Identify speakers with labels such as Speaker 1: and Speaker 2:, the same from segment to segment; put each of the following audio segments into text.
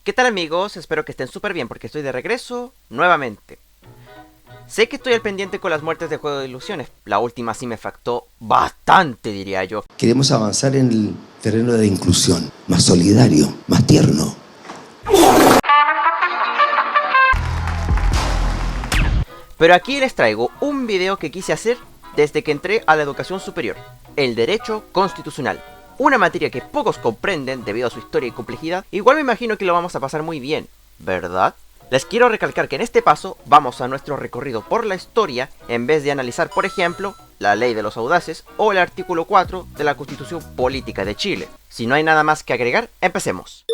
Speaker 1: ¿Qué tal amigos? Espero que estén súper bien porque estoy de regreso nuevamente. Sé que estoy al pendiente con las muertes de Juego de Ilusiones. La última sí me afectó bastante, diría yo.
Speaker 2: Queremos avanzar en el terreno de la inclusión, más solidario, más tierno.
Speaker 1: Pero aquí les traigo un video que quise hacer desde que entré a la educación superior. El derecho constitucional. Una materia que pocos comprenden debido a su historia y complejidad. Igual me imagino que lo vamos a pasar muy bien, ¿verdad? Les quiero recalcar que en este paso vamos a nuestro recorrido por la historia en vez de analizar, por ejemplo, la ley de los audaces o el artículo 4 de la Constitución Política de Chile. Si no hay nada más que agregar, empecemos.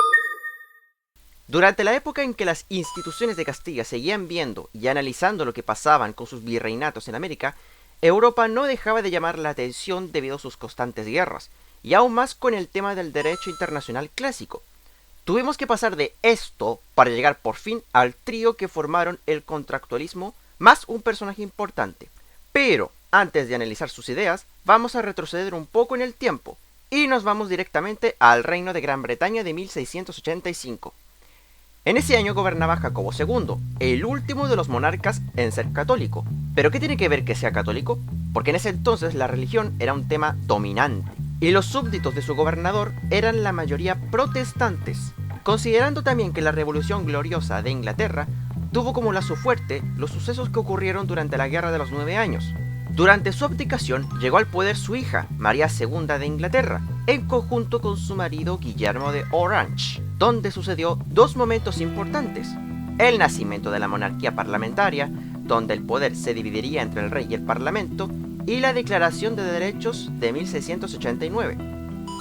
Speaker 1: Durante la época en que las instituciones de Castilla seguían viendo y analizando lo que pasaban con sus virreinatos en América, Europa no dejaba de llamar la atención debido a sus constantes guerras, y aún más con el tema del derecho internacional clásico. Tuvimos que pasar de esto para llegar por fin al trío que formaron el contractualismo más un personaje importante. Pero, antes de analizar sus ideas, vamos a retroceder un poco en el tiempo, y nos vamos directamente al Reino de Gran Bretaña de 1685. En ese año gobernaba Jacobo II, el último de los monarcas en ser católico. ¿Pero qué tiene que ver que sea católico? Porque en ese entonces la religión era un tema dominante, y los súbditos de su gobernador eran la mayoría protestantes. Considerando también que la Revolución Gloriosa de Inglaterra tuvo como lazo fuerte los sucesos que ocurrieron durante la Guerra de los 9 años. Durante su abdicación llegó al poder su hija, María II de Inglaterra, en conjunto con su marido Guillermo de Orange, donde sucedió dos momentos importantes: el nacimiento de la monarquía parlamentaria, donde el poder se dividiría entre el rey y el parlamento, y la Declaración de Derechos de 1689.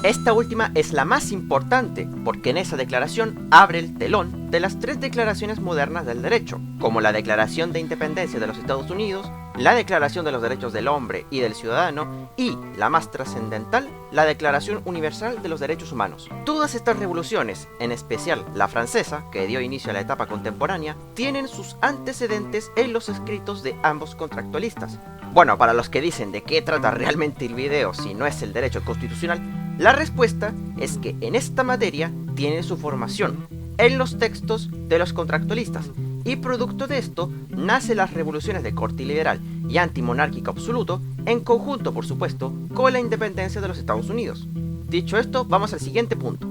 Speaker 1: Esta última es la más importante porque en esa declaración abre el telón de las tres declaraciones modernas del derecho, como la Declaración de Independencia de los Estados Unidos, la Declaración de los Derechos del Hombre y del Ciudadano y, la más trascendental, la Declaración Universal de los Derechos Humanos. Todas estas revoluciones, en especial la francesa, que dio inicio a la etapa contemporánea, tienen sus antecedentes en los escritos de ambos contractualistas. Bueno, para los que dicen de qué trata realmente el video si no es el derecho constitucional, la respuesta es que en esta materia tiene su formación en los textos de los contractualistas, y producto de esto nacen las revoluciones de corte liberal y antimonárquico absoluto, en conjunto por supuesto con la independencia de los Estados Unidos. Dicho esto, vamos al siguiente punto.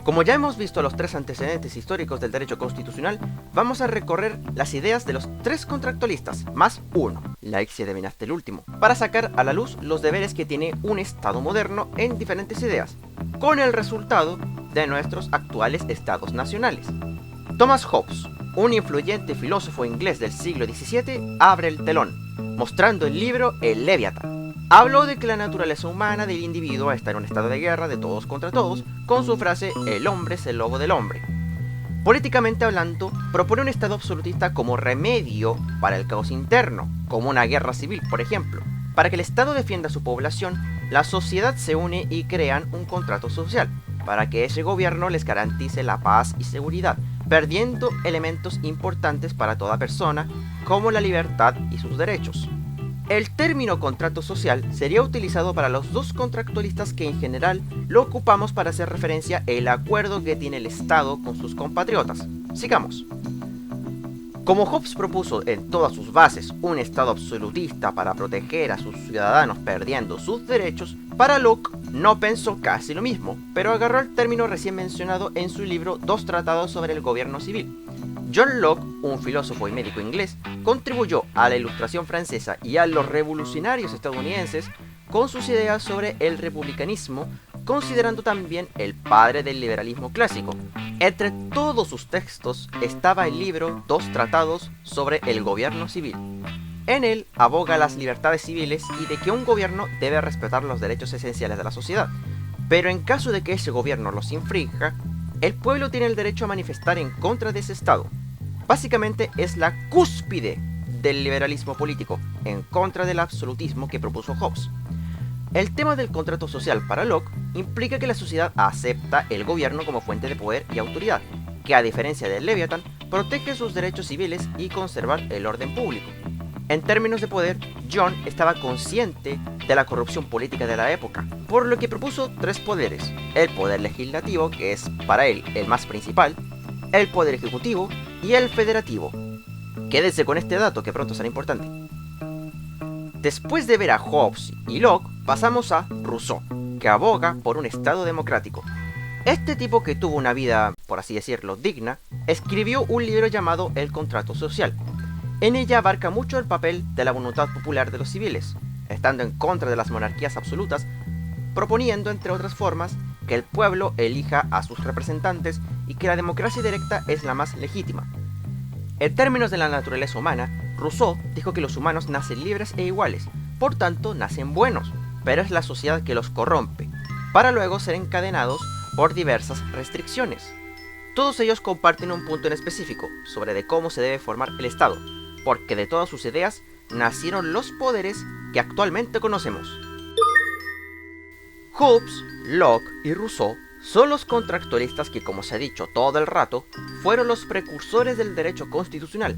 Speaker 1: Como ya hemos visto los tres antecedentes históricos del derecho constitucional, vamos a recorrer las ideas de los tres contractualistas, más uno, Laixi de Benastre el último, para sacar a la luz los deberes que tiene un Estado moderno en diferentes ideas, con el resultado de nuestros actuales Estados nacionales. Thomas Hobbes, un influyente filósofo inglés del siglo XVII, abre el telón, mostrando el libro El Leviatán. Habló de que la naturaleza humana del individuo está en un estado de guerra de todos contra todos, con su frase "el hombre es el lobo del hombre". Políticamente hablando, propone un estado absolutista como remedio para el caos interno, como una guerra civil, por ejemplo. Para que el Estado defienda a su población, la sociedad se une y crean un contrato social, para que ese gobierno les garantice la paz y seguridad, perdiendo elementos importantes para toda persona, como la libertad y sus derechos. El término contrato social sería utilizado para los dos contractualistas que en general lo ocupamos para hacer referencia al acuerdo que tiene el Estado con sus compatriotas. Sigamos. Como Hobbes propuso en todas sus bases un Estado absolutista para proteger a sus ciudadanos perdiendo sus derechos, para Locke no pensó casi lo mismo, pero agarró el término recién mencionado en su libro Dos tratados sobre el gobierno civil. John Locke, un filósofo y médico inglés, contribuyó a la Ilustración francesa y a los revolucionarios estadounidenses con sus ideas sobre el republicanismo, considerando también el padre del liberalismo clásico. Entre todos sus textos estaba el libro Dos tratados sobre el gobierno civil. En él aboga las libertades civiles y de que un gobierno debe respetar los derechos esenciales de la sociedad, pero en caso de que ese gobierno los infrinja, el pueblo tiene el derecho a manifestar en contra de ese Estado. Básicamente es la cúspide del liberalismo político, en contra del absolutismo que propuso Hobbes. El tema del contrato social para Locke implica que la sociedad acepta el gobierno como fuente de poder y autoridad, que a diferencia del Leviatán, protege sus derechos civiles y conservar el orden público. En términos de poder, John estaba consciente de la corrupción política de la época, por lo que propuso 3 poderes: el poder legislativo, que es para él el más principal, el poder ejecutivo y el federativo. Quédense con este dato que pronto será importante. Después de ver a Hobbes y Locke, pasamos a Rousseau, que aboga por un Estado democrático. Este tipo, que tuvo una vida, por así decirlo, digna, escribió un libro llamado El Contrato Social. En ella abarca mucho el papel de la voluntad popular de los civiles, estando en contra de las monarquías absolutas, proponiendo, entre otras formas, que el pueblo elija a sus representantes y que la democracia directa es la más legítima. En términos de la naturaleza humana, Rousseau dijo que los humanos nacen libres e iguales, por tanto nacen buenos, pero es la sociedad que los corrompe, para luego ser encadenados por diversas restricciones. Todos ellos comparten un punto en específico sobre de cómo se debe formar el Estado, porque de todas sus ideas nacieron los poderes que actualmente conocemos. Hobbes, Locke y Rousseau son los contractualistas que, como se ha dicho todo el rato, fueron los precursores del derecho constitucional,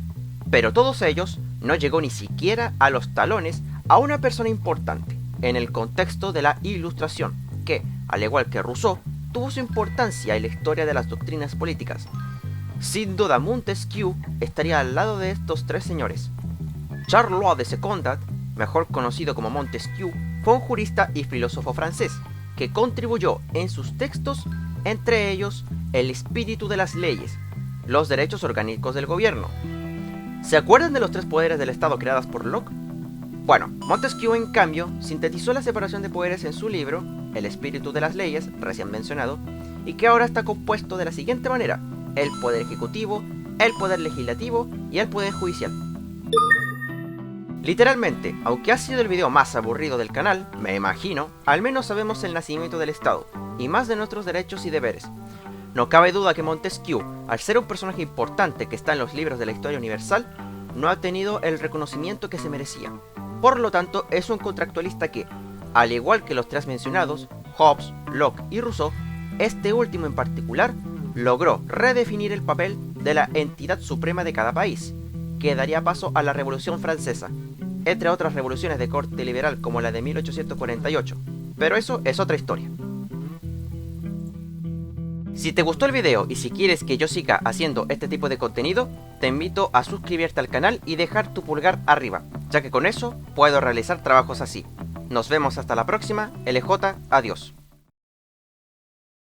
Speaker 1: pero todos ellos no llegó ni siquiera a los talones a una persona importante en el contexto de la Ilustración, que, al igual que Rousseau, tuvo su importancia en la historia de las doctrinas políticas. Sin duda, Montesquieu estaría al lado de estos 3 señores. Charles de Secondat, mejor conocido como Montesquieu, fue un jurista y filósofo francés, que contribuyó en sus textos, entre ellos, el espíritu de las leyes, los derechos orgánicos del gobierno. ¿Se acuerdan de los 3 poderes del Estado creados por Locke? Bueno, Montesquieu, en cambio, sintetizó la separación de poderes en su libro, El espíritu de las leyes, recién mencionado, y que ahora está compuesto de la siguiente manera: el poder ejecutivo, el poder legislativo y el poder judicial. Literalmente, aunque ha sido el video más aburrido del canal, me imagino, al menos sabemos el nacimiento del Estado, y más de nuestros derechos y deberes. No cabe duda que Montesquieu, al ser un personaje importante que está en los libros de la historia universal, no ha tenido el reconocimiento que se merecía. Por lo tanto, es un contractualista que, al igual que los 3 mencionados, Hobbes, Locke y Rousseau, este último en particular, logró redefinir el papel de la entidad suprema de cada país, que daría paso a la Revolución Francesa, entre otras revoluciones de corte liberal como la de 1848, pero eso es otra historia. Si te gustó el video y si quieres que yo siga haciendo este tipo de contenido, te invito a suscribirte al canal y dejar tu pulgar arriba, ya que con eso puedo realizar trabajos así. Nos vemos hasta la próxima, LJ, adiós.